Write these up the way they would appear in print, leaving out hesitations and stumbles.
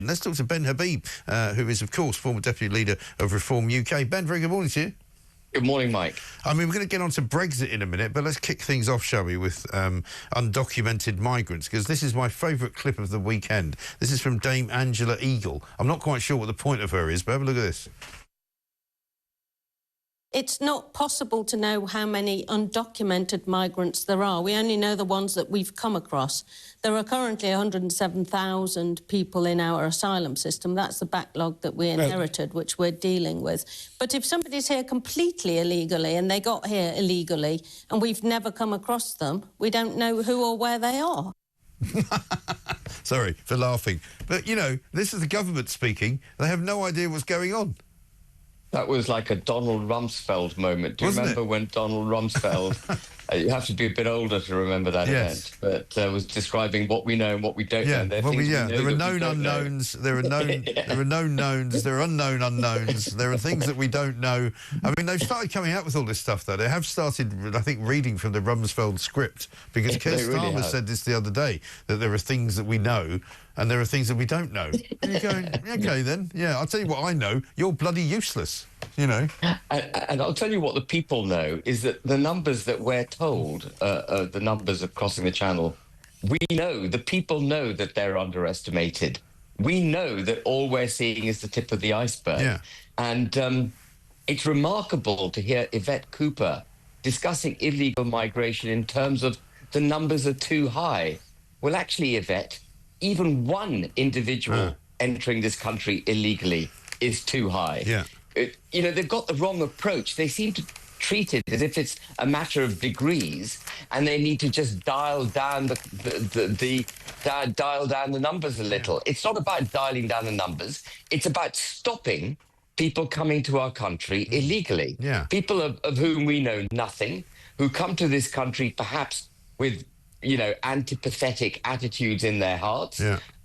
Let's talk to Ben Habib, who is, of course, former Deputy Leader of Reform UK. Ben, very good morning to you. Good morning, Mike. I mean, we're going to get on to Brexit in a minute, but let's kick things off, shall we, with undocumented migrants, because this is my favourite clip of the weekend. This is from Dame Angela Eagle. I'm not quite sure what the point of her is, but have a look at this. It's not possible to know how many undocumented migrants there are. We only know the ones that we've come across. There are currently 107,000 people in our asylum system. That's the backlog that we inherited, which we're dealing with. But if somebody's here completely illegally and they got here illegally and we've never come across them, we don't know who or where they are. Sorry for laughing. But, you know, this is the government speaking. They have no idea what's going on. That was like a Donald Rumsfeld moment. Do you remember when Donald Rumsfeld, you have to be a bit older to remember that event, but was describing what we know and what we don't know. There are known unknowns, there are known, there are known knowns, there are unknown unknowns, there are things that we don't know. I mean, they've started coming out with all this stuff, though. They have started, I think, reading from the Rumsfeld script, because Keir Starmer said this the other day, that there are things that we know and there are things that we don't know. And you're going, OK, then, yeah, I'll tell you what I know. You're bloody useless, you know. And I'll tell you what the people know is that the numbers that we're told, the numbers of crossing the channel, we know, the people know that they're underestimated. We know that all we're seeing is the tip of the iceberg. Yeah. And it's remarkable to hear Yvette Cooper discussing illegal migration in terms of the numbers are too high. Well, actually, Yvette, even one individual entering this country illegally is too high. Yeah. You know, they've got the wrong approach. They seem to treat it as if it's a matter of degrees, and they need to just dial down dial down the numbers a little. It's not about dialing down the numbers. It's about stopping people coming to our country illegally. Yeah. People of whom we know nothing, who come to this country perhaps with, you know, antipathetic attitudes in their hearts,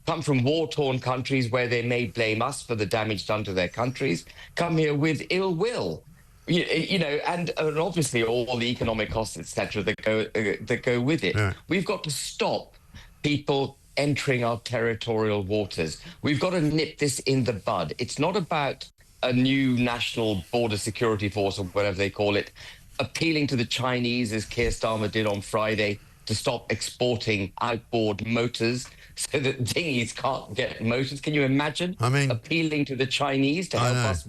come from war-torn countries where they may blame us for the damage done to their countries, come here with ill will, you know, and obviously all the economic costs, etc., that go with it. Yeah. We've got to stop people entering our territorial waters. We've got to nip this in the bud. It's not about a new national border security force or whatever they call it, appealing to the Chinese, as Keir Starmer did on Friday, to stop exporting outboard motors so that dinghies can't get motors. Can you imagine appealing to the Chinese to help us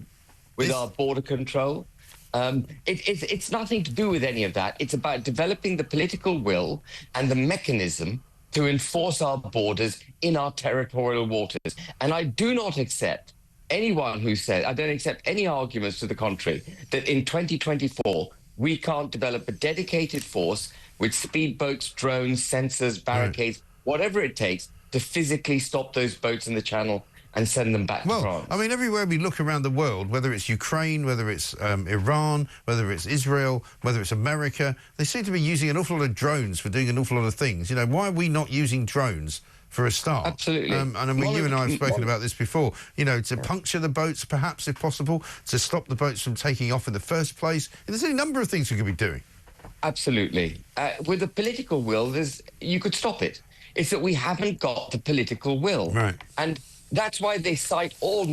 with our border control? It's nothing to do with any of that. It's about developing the political will and the mechanism to enforce our borders in our territorial waters. And I do not accept anyone who said, I don't accept any arguments to the contrary, that in 2024 we can't develop a dedicated force with speedboats, drones, sensors, barricades, whatever it takes to physically stop those boats in the channel and send them back to France. I mean, everywhere we look around the world, whether it's Ukraine, whether it's Iran, whether it's Israel, whether it's America, they seem to be using an awful lot of drones for doing an awful lot of things. You know, why are we not using drones for a start? Absolutely. And I mean, you and I have spoken about this before, you know, to puncture the boats, perhaps, if possible, to stop the boats from taking off in the first place. There's any number of things we could be doing. Absolutely. With the political will, you could stop it. It's that we haven't got the political will. Right. And that's why they cite all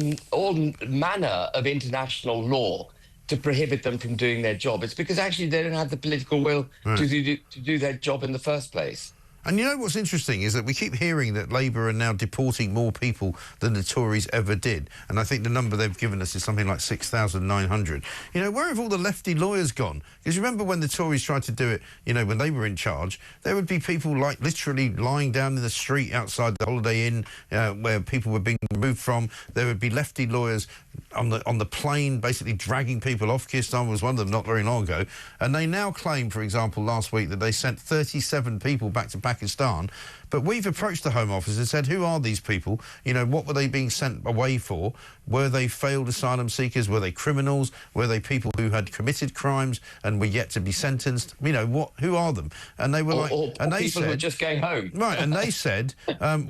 manner of international law to prohibit them from doing their job. It's because actually they don't have the political will to do their job in the first place. And you know what's interesting is that we keep hearing that Labour are now deporting more people than the Tories ever did. And I think the number they've given us is something like 6,900. You know, where have all the lefty lawyers gone? Because remember when the Tories tried to do it, you know, when they were in charge, there would be people like literally lying down in the street outside the Holiday Inn where people were being removed from. There would be lefty lawyers on the plane basically dragging people off. Keir Starmer was one of them not very long ago. And they now claim, for example, last week that they sent 37 people back to Pakistan. But we've approached the Home Office and said, who are these people? You know, what were they being sent away for? Were they failed asylum seekers? Were they criminals? Were they people who had committed crimes and were yet to be sentenced? You know, who are them? And they were they said, who are just going home. Right, and they said,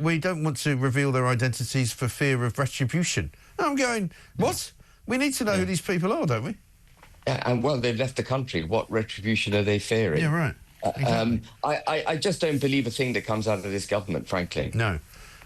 we don't want to reveal their identities for fear of retribution. And I'm going, what? We need to know who these people are, don't we? Yeah, and well, they've left the country. What retribution are they fearing? Yeah, right. Exactly. I just don't believe a thing that comes out of this government, frankly. No.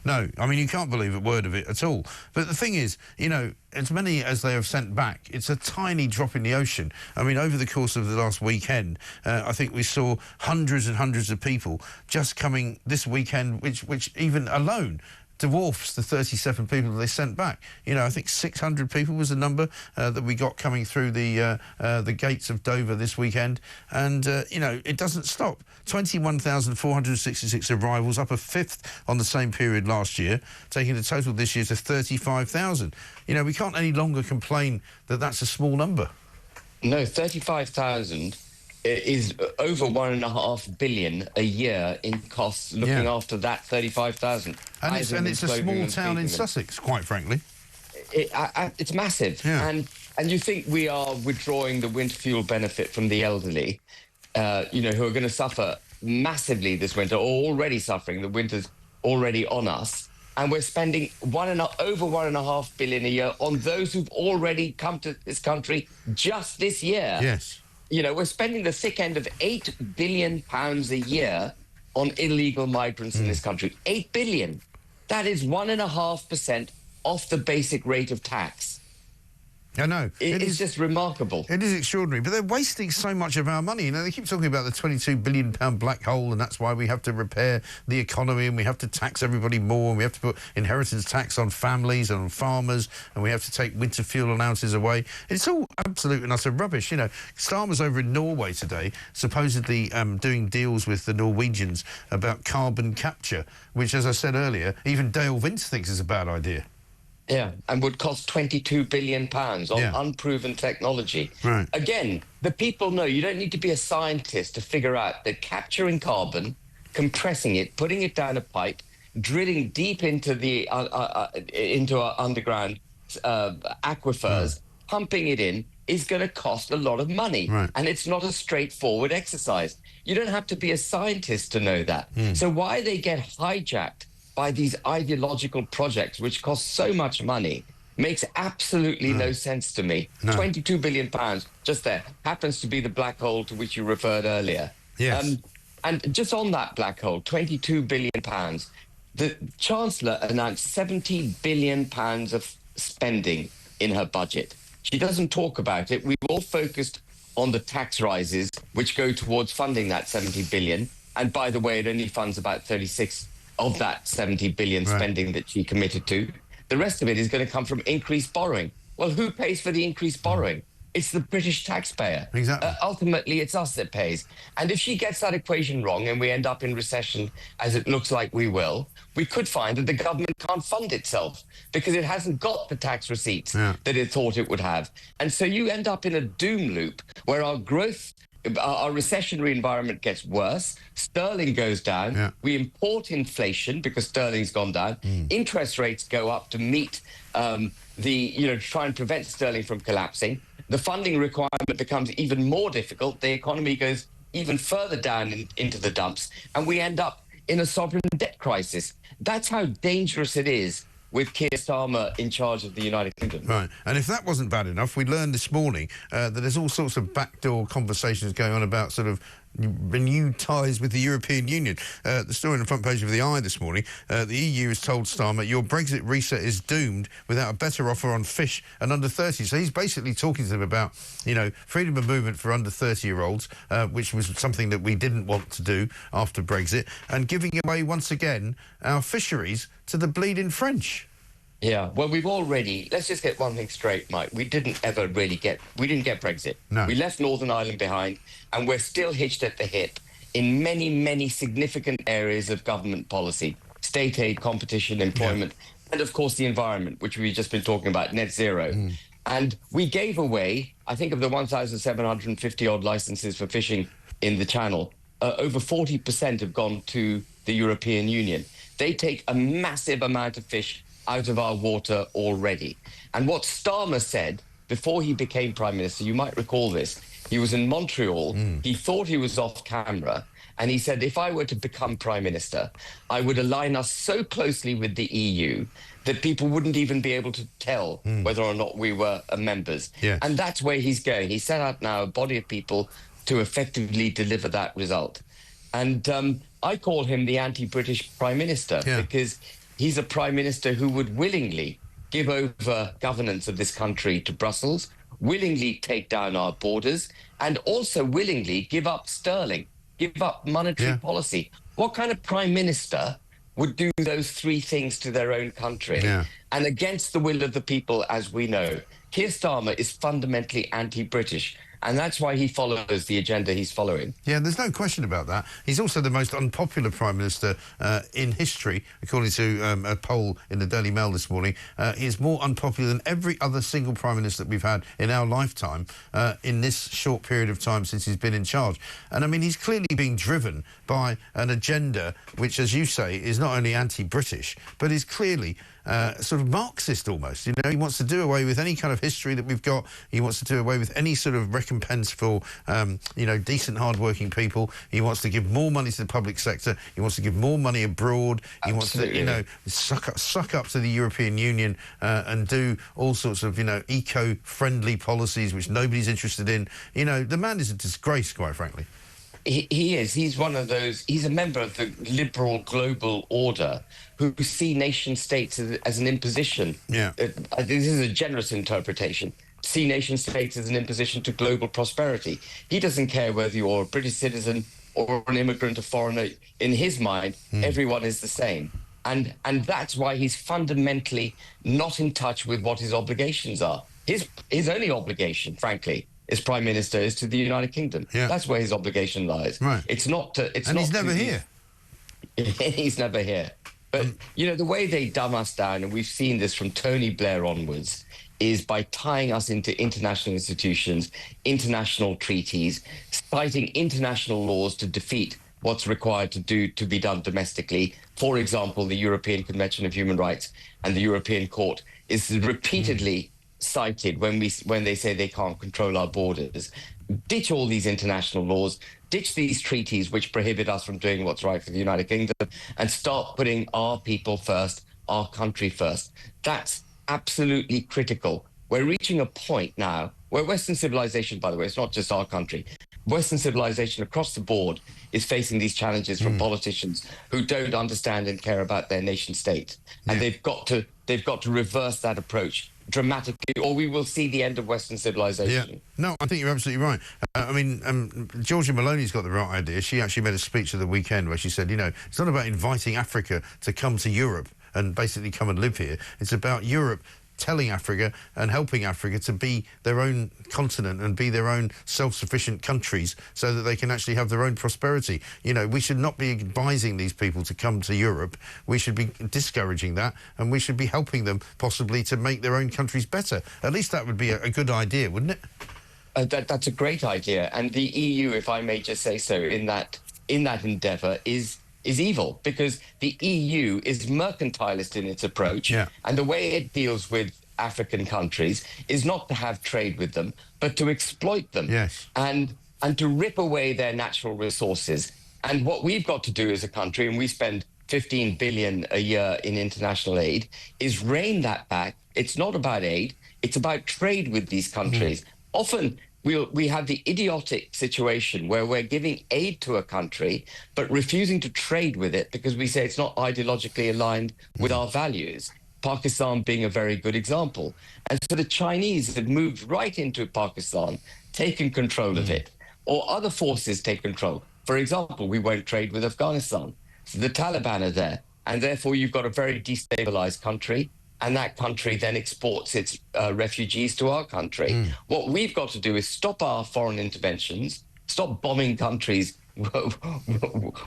No, I mean, you can't believe a word of it at all. But the thing is, you know, as many as they have sent back, it's a tiny drop in the ocean. I mean, over the course of the last weekend, I think we saw hundreds and hundreds of people just coming this weekend, which even alone dwarfs the 37 people that they sent back. You know, I think 600 people was the number that we got coming through the gates of Dover this weekend. And, you know, it doesn't stop. 21,466 arrivals, up a fifth on the same period last year, taking the total this year to 35,000. You know, we can't any longer complain that that's a small number. No, 35,000 is over 1.5 billion a year in costs looking after that 35,000. And it's a small town in Sussex, quite frankly. It's massive. Yeah. And you think we are withdrawing the winter fuel benefit from the elderly, you know, who are going to suffer massively this winter, or already suffering. The winter's already on us. And we're spending over 1.5 billion a year on those who've already come to this country just this year. Yes. You know, we're spending the thick end of £8 billion a year on illegal migrants in this country. 8 billion. That is 1.5% off the basic rate of tax. I know. It's just remarkable. It is extraordinary, but they're wasting so much of our money. You know, they keep talking about the £22 billion black hole, and that's why we have to repair the economy, and we have to tax everybody more, and we have to put inheritance tax on families and on farmers, and we have to take winter fuel allowances away. It's all absolute and utter rubbish. You know, Starmer's over in Norway today, supposedly doing deals with the Norwegians about carbon capture, which, as I said earlier, even Dale Vince thinks is a bad idea. Yeah, and would cost £22 billion on unproven technology. Right. Again, the people know you don't need to be a scientist to figure out that capturing carbon, compressing it, putting it down a pipe, drilling deep into the into our underground aquifers, pumping it in, is going to cost a lot of money. Right. And it's not a straightforward exercise. You don't have to be a scientist to know that. So why they get hijacked by these ideological projects, which cost so much money, makes absolutely no sense to me. No. £22 billion, just there, happens to be the black hole to which you referred earlier. Yes. And just on that black hole, £22 billion, the Chancellor announced £70 billion of spending in her budget. She doesn't talk about it. We've all focused on the tax rises, which go towards funding that £70 billion. And by the way, it only funds about 36 of that 70 billion spending that she committed to. The rest of it is going to come from increased borrowing. Well, who pays for the increased borrowing? It's the British taxpayer. Exactly. Ultimately, it's us that pays. And if she gets that equation wrong and we end up in recession, as it looks like we will, we could find that the government can't fund itself because it hasn't got the tax receipts that it thought it would have. And so you end up in a doom loop where our growth, our recessionary environment gets worse, sterling goes down, we import inflation because sterling's gone down, interest rates go up to meet try and prevent sterling from collapsing. The funding requirement becomes even more difficult. The economy goes even further down into the dumps, and we end up in a sovereign debt crisis. That's how dangerous it is with Keir Starmer in charge of the United Kingdom. Right. And if that wasn't bad enough, we learned this morning that there's all sorts of backdoor conversations going on about sort of renewed ties with the European Union. The story on the front page of the Eye this morning, the EU has told Starmer, your Brexit reset is doomed without a better offer on fish and under 30. So he's basically talking to them about, you know, freedom of movement for under 30-year-olds, which was something that we didn't want to do after Brexit, and giving away once again our fisheries to the bleeding French. Yeah, well, let's just get one thing straight, Mike. We didn't get Brexit. No. We left Northern Ireland behind, and we're still hitched at the hip in many, many significant areas of government policy, state aid, competition, employment, and of course the environment, which we've just been talking about, net zero. And we gave away, I think of the 1,750 odd licenses for fishing in the Channel, over 40% have gone to the European Union. They take a massive amount of fish out of our water already. And what Starmer said before he became Prime Minister, you might recall this, he was in Montreal, he thought he was off camera, and he said, if I were to become Prime Minister, I would align us so closely with the EU that people wouldn't even be able to tell whether or not we were members. Yes. And that's where he's going. He set out now a body of people to effectively deliver that result. And I call him the anti-British Prime Minister because he's a prime minister who would willingly give over governance of this country to Brussels, willingly take down our borders, and also willingly give up sterling, give up monetary policy. What kind of prime minister would do those three things to their own country and against the will of the people, as we know? Keir Starmer is fundamentally anti-British, and that's why he follows the agenda he's following. Yeah, there's no question about that. He's also the most unpopular Prime Minister in history, according to a poll in the Daily Mail this morning. He's more unpopular than every other single Prime Minister that we've had in our lifetime in this short period of time since he's been in charge. And, I mean, he's clearly being driven by an agenda which, as you say, is not only anti-British, but is clearly sort of Marxist almost. You know, he wants to do away with any kind of history that we've got. He wants to do away with any sort of recompense for, you know, decent, hard-working people. He wants to give more money to the public sector. He wants to give more money abroad. He wants to, you know, suck up to the European Union and do all sorts of, you know, eco-friendly policies which nobody's interested in. You know, the man is a disgrace, quite frankly. He is. He's one of those. He's a member of the liberal global order who see nation states as an imposition. Yeah. This is a generous interpretation. See nation states as an imposition to global prosperity. He doesn't care whether you're a British citizen or an immigrant or foreigner. In his mind, everyone is the same. And that's why he's fundamentally not in touch with what his obligations are. His only obligation, frankly, as Prime Minister is to the United Kingdom. Yeah. That's where his obligation lies. Right. It's not to... And he's never here. He's never here. But, you know, the way they dumb us down, and we've seen this from Tony Blair onwards, is by tying us into international institutions, international treaties, citing international laws to defeat what's required to be done domestically. For example, the European Convention of Human Rights and the European Court is repeatedly cited when they say they can't control our borders. Ditch all these international laws, ditch these treaties which prohibit us from doing what's right for the United Kingdom, and start putting our people first, our country first. That's absolutely critical. We're reaching a point now where Western civilization, by the way, it's not just our country, Western civilization across the board is facing these challenges from politicians who don't understand and care about their nation state. And they've got to reverse that approach dramatically, or we will see the end of Western civilization. Yeah. No, I think you're absolutely right. I mean, Giorgia Meloni's got the right idea. She actually made a speech at the weekend where she said, you know, it's not about inviting Africa to come to Europe and basically come and live here. It's about Europe telling Africa and helping Africa to be their own continent and be their own self-sufficient countries so that they can actually have their own prosperity. You know, we should not be advising these people to come to Europe. We should be discouraging that, and we should be helping them possibly to make their own countries better. At least that would be a good idea, wouldn't it? That's a great idea. And the EU, if I may just say so, in that endeavour is evil, because the EU is mercantilist in its approach, and the way it deals with African countries is not to have trade with them, but to exploit them and to rip away their natural resources. And what we've got to do as a country, and we spend 15 billion a year in international aid, is rein that back. It's not about aid, it's about trade with these countries. Often we have the idiotic situation where we're giving aid to a country but refusing to trade with it because we say it's not ideologically aligned with our values. Pakistan being a very good example. And so the Chinese have moved right into Pakistan, taken control of it, or other forces take control. For example, we won't trade with Afghanistan. So the Taliban are there, and therefore you've got a very destabilized country. And that country then exports its refugees to our country. What we've got to do is stop our foreign interventions, stop bombing countries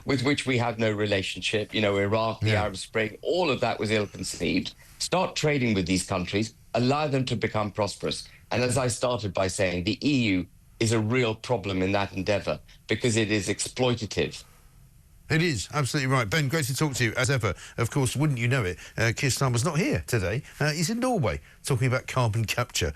with which we have no relationship. You know, Iraq, the Arab Spring, all of that was ill-conceived. Start trading with these countries, allow them to become prosperous. And as I started by saying, the EU is a real problem in that endeavour because it is exploitative. It is, absolutely right. Ben, great to talk to you, as ever. Of course, wouldn't you know it, Keir Starmer's not here today. He's in Norway, talking about carbon capture.